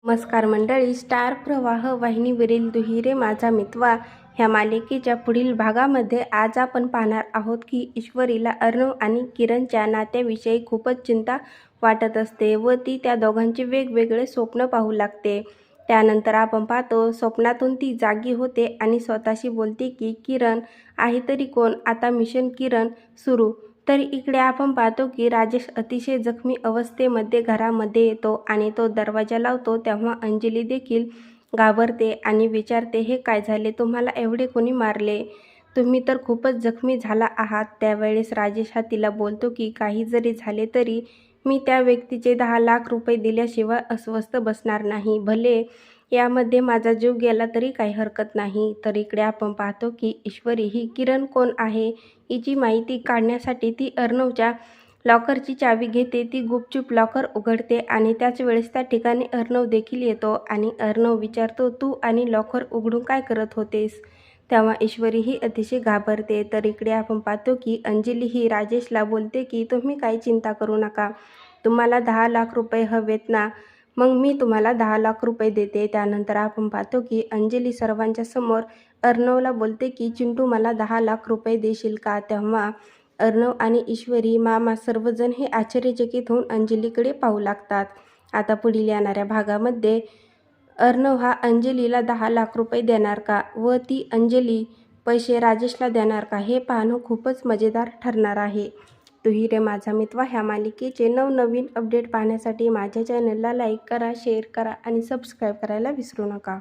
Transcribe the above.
नमस्कार मंडळी, स्टार प्रवाह वाहिनीवरील दुहिरे माझा मितवा ह्या मालिकेच्या पुढील भागामध्ये आज आपण पाहणार आहोत की ईश्वरीला अर्णव आणि किरणच्या नात्याविषयी खूपच चिंता वाटत असते व ती त्या दोघांचे वेगवेगळे स्वप्न पाहू लागते। त्यानंतर आपण पाहतो स्वप्नातून ती जागी होते आणि स्वतःशी बोलते की किरण आहे तरी कोण, आता मिशन किरण सुरू। तर इकडे आपण पाहतो की राजेश अतिशय जखमी अवस्थेमध्ये घरामध्ये येतो आणि तो दरवाजा लावतो तेव्हा अंजली देखील घाबरते आणि विचारते, हे काय झाले, तुम्हाला एवढे कोणी मारले, तुम्ही तर खूपच जखमी झाला आहात। त्यावेळेस राजेश हा तिला बोलतो की काही जरी झाले तरी मी त्या व्यक्तीचे 10 लाख रुपये दिल्याशिवाय अस्वस्थ बसणार नाही, भले यामध्ये माझा जीव गेला तरी काही हरकत नाही। तर इकडे आपण पाहतो की ईश्वरी ही किरण कोण आहे हिची माहिती काढण्यासाठी ती अर्णवच्या लॉकरची चावी घेते। ती गुपचूप लॉकर उघडते आणि त्याच वेळेस त्या ठिकाणी अर्णव देखील येतो आणि अर्णव विचारतो, तू आणि लॉकर उघडून काय करत होतेस? तेव्हा ईश्वरी ही अतिशय घाबरते। तर इकडे आपण पाहतो की अंजली ही राजेशला बोलते की तुम्ही काही चिंता करू नका, तुम्हाला 10 लाख रुपये हवेत ना, मग मी तुम्हाला 10 लाख रुपये देते। त्यानंतर आपण पाहतो की अंजली सर्वांच्या समोर अर्णवला बोलते की चिंटू मला 10 लाख रुपये देशील का? तेव्हा अर्णव आणि ईश्वरी, मामा सर्वजण हे आश्चर्यचकित होऊन अंजलीकडे पाहू लागतात। आता पुढील येणाऱ्या भागामध्ये अर्णव हा अंजलीला 10 लाख रुपये देणार का व ती अंजली पैसे राजेशला देणार का, हे पाहणं खूपच मजेदार ठरणार आहे। दुहिरे माझा मितवा ह्या मालिकेचे नवनवीन अपडेट पाहण्यासाठी माझ्या चॅनलला लाईक करा, शेअर करा आणि सबस्क्राईब करायला विसरू नका।